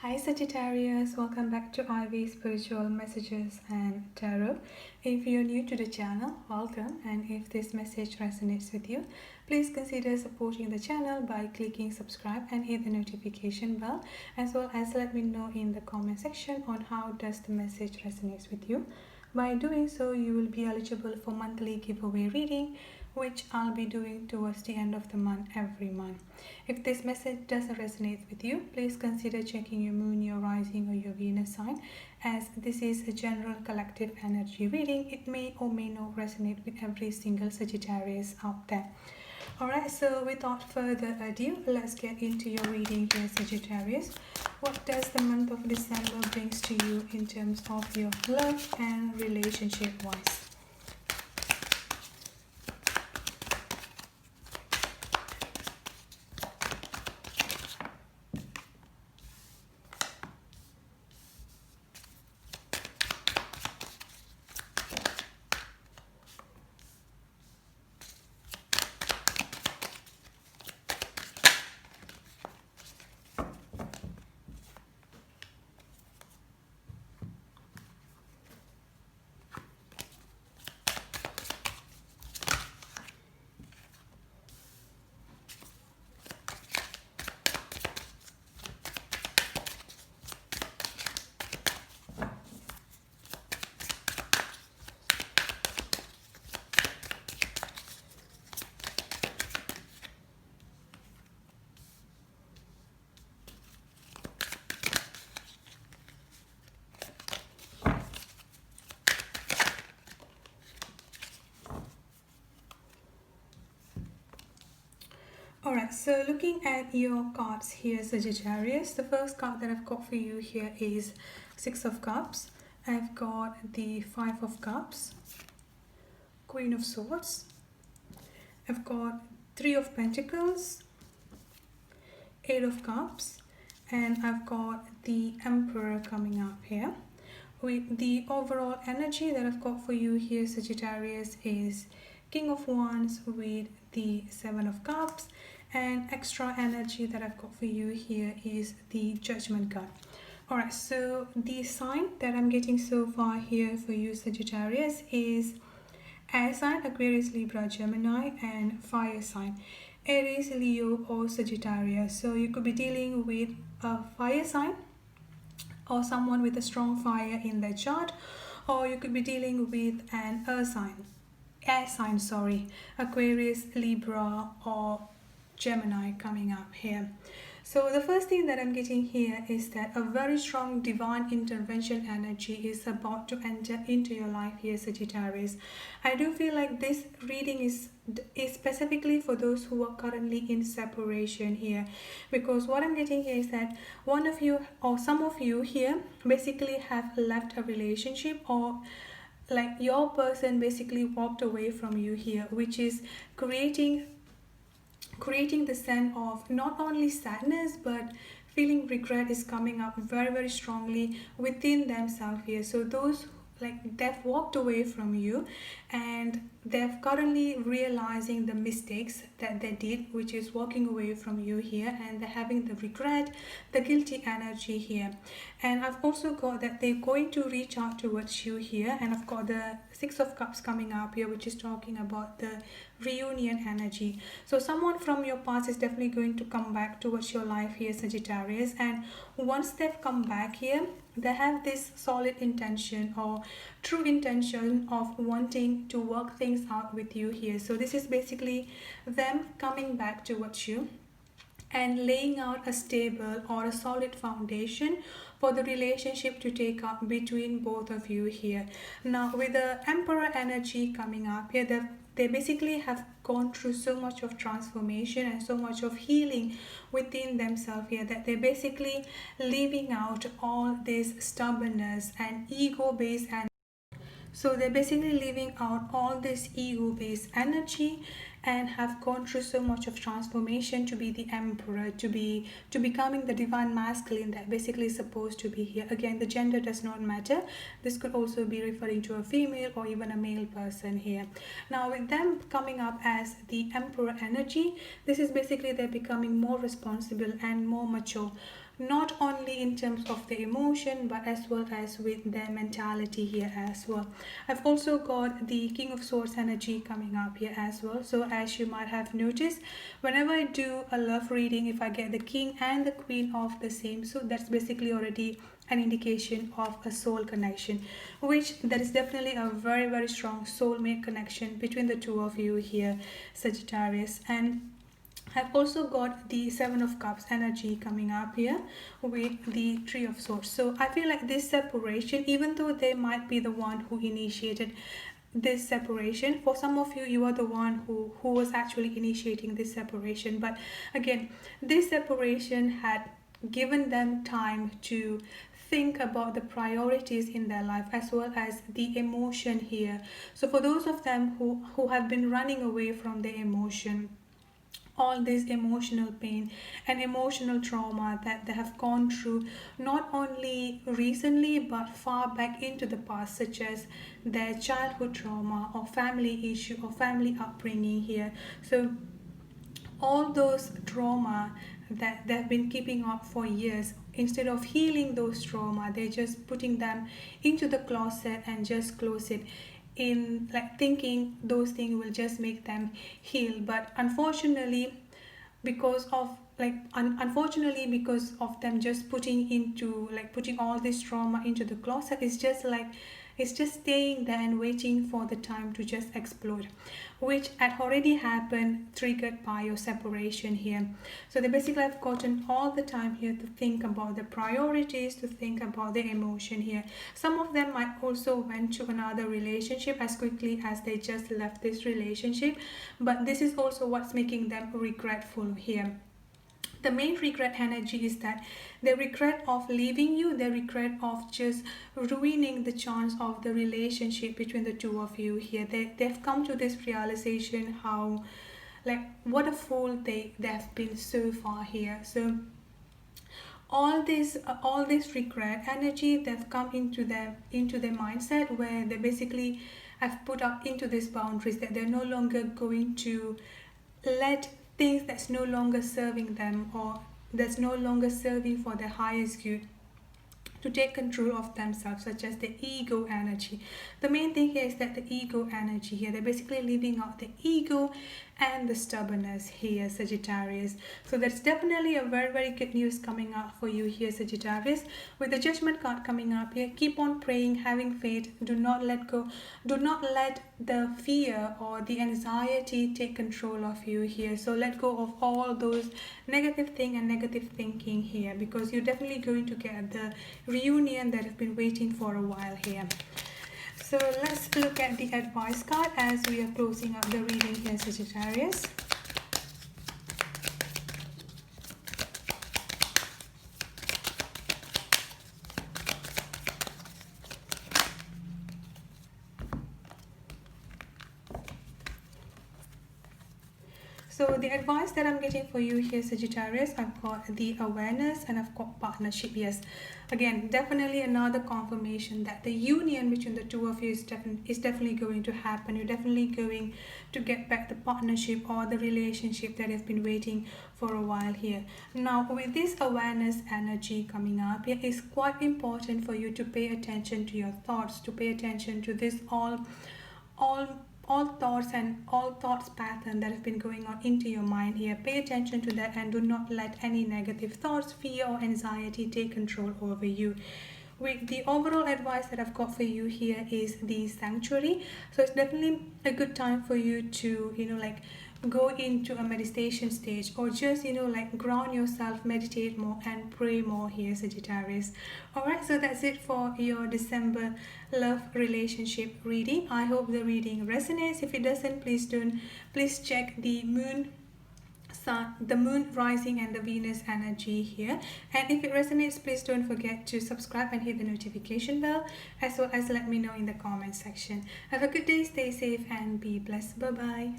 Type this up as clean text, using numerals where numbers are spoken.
Hi Sagittarius, welcome back to Ivy Spiritual Messages and Tarot. If you're new to the channel, welcome, and if this message resonates with you, please consider supporting the channel by clicking subscribe and hit the notification bell, as well as let me know in the comment section on how does the message resonates with you. By doing so, you will be eligible for monthly giveaway reading, which I'll be doing towards the end of the month every month. If this message doesn't resonate with you, please consider checking your moon, your rising, or your Venus sign, as this is a general collective energy reading. It may or may not resonate with every single Sagittarius out there. Alright, so without further ado, let's get into your reading here, Sagittarius. What does the month of December brings to you in terms of your love and relationship wise? Alright, so looking at your cards here, Sagittarius, the first card that I've got for you here is Six of Cups. I've got the Five of Cups, Queen of Swords. I've got Three of Pentacles, Eight of Cups, and I've got the Emperor coming up here. With the overall energy that I've got for you here, Sagittarius, is King of Wands with the Seven of Cups, and extra energy that I've got for you here is the Judgment card. Alright, so the sign that I'm getting so far here for you, Sagittarius, is air sign, Aquarius, Libra, Gemini, and fire sign, Aries, Leo, or Sagittarius. So you could be dealing with a fire sign or someone with a strong fire in their chart, or you could be dealing with an air sign, Aquarius, Libra, or Gemini coming up here. So the first thing that I'm getting here is that a very strong divine intervention energy is about to enter into your life here, Sagittarius. I do feel like this reading is specifically for those who are currently in separation here, because what I'm getting here is that one of you or some of you here basically have left a relationship, or like your person basically walked away from you here, which is creating the sense of not only sadness but feeling regret is coming up very strongly within themselves here. So those, like, they've walked away from you and they're currently realizing the mistakes that they did, which is walking away from you here, and they're having the regret, the guilty energy here. And I've also got that they're going to reach out towards you here, and I've got the Six of Cups coming up here, which is talking about the reunion energy. So someone from your past is definitely going to come back towards your life here, Sagittarius, and once they've come back here, they have this solid intention or true intention of wanting to work things out with you here. So this is basically them coming back towards you and laying out a stable or a solid foundation for the relationship to take up between both of you here. Now with the Emperor energy coming up here, they basically have gone through so much of transformation and so much of healing within themselves here, that they're basically leaving out all this stubbornness and ego-based energy. So they're basically leaving out all this ego-based energy and have gone through so much of transformation to be the Emperor, to becoming the divine masculine that basically is supposed to be here. Again, the gender does not matter. This could also be referring to a female or even a male person here. Now with them coming up as the Emperor energy, this is basically they're becoming more responsible and more mature. not only in terms of the emotion but as well as with their mentality here as well. I've also got the King of Swords energy coming up here as well. So as you might have noticed, whenever I do a love reading, if I get the King and the Queen of the same, so that's basically already an indication of a soul connection, which there is definitely a very strong soulmate connection between the two of you here, Sagittarius. And I've also got the Seven of Cups energy coming up here with the Three of Swords. So I feel like this separation, even though they might be the one who initiated this separation, for some of you, you are the one who was actually initiating this separation. But again, this separation had given them time to think about the priorities in their life as well as the emotion here. So for those of them who have been running away from the emotion, all this emotional pain and emotional trauma that they have gone through, not only recently but far back into the past, such as their childhood trauma or family issue or family upbringing here. So all those trauma that they've been keeping up for years, instead of healing those trauma, they're just putting them into the closet and just close it in, like thinking those things will just make them heal. But unfortunately, because of unfortunately because of them just putting all this trauma into the closet, it's just staying there and waiting for the time to just explode, which had already happened, triggered by your separation here. So they basically have gotten all the time here to think about the priorities, to think about the emotion here. Some of them might also went to another relationship as quickly as they just left this relationship, but this is also what's making them regretful here. The main regret energy is that they regret of leaving you, they regret of just ruining the chance of the relationship between the two of you here. They've come to this realization how, like, what a fool they've been so far here. So all this regret energy, they've come into their mindset where they basically have put up into these boundaries that they're no longer going to let things that's no longer serving them or that's no longer serving for their highest good to take control of themselves, such as the ego energy. The main thing here is that the ego energy here, they're basically leaving out the ego and the stubbornness here, Sagittarius. So that's definitely a very good news coming up for you here, Sagittarius. With the Judgment card coming up here, keep on praying, having faith. Do not let go. Do not let the fear or the anxiety take control of you here. So let go of all those negative thing and negative thinking here, because you're definitely going to get the reunion that have been waiting for a while here. So let's look at the advice card as we are closing up the reading here, Sagittarius. So the advice that I'm getting for you here, Sagittarius, I've got the awareness and I've got partnership. Yes, again, definitely another confirmation that the union between the two of you is definitely going to happen. You're definitely going to get back the partnership or the relationship that has been waiting for a while here. Now, with this awareness energy coming up, it is quite important for you to pay attention to your thoughts, to pay attention to this all thoughts and all thoughts pattern that have been going on into your mind here. Pay attention to that and do not let any negative thoughts, fear or anxiety take control over you. With the overall advice that I've got for you here is the sanctuary. So it's definitely a good time for you to go into a meditation stage, or just ground yourself, meditate more and pray more here, Sagittarius. Alright, so that's it for your December love relationship reading. I hope the reading resonates. If it doesn't, please check the moon, sun, the moon rising and the Venus energy here. And if it resonates, please don't forget to subscribe and hit the notification bell, as well as let me know in the comment section. Have a good day, stay safe and be blessed. Bye bye.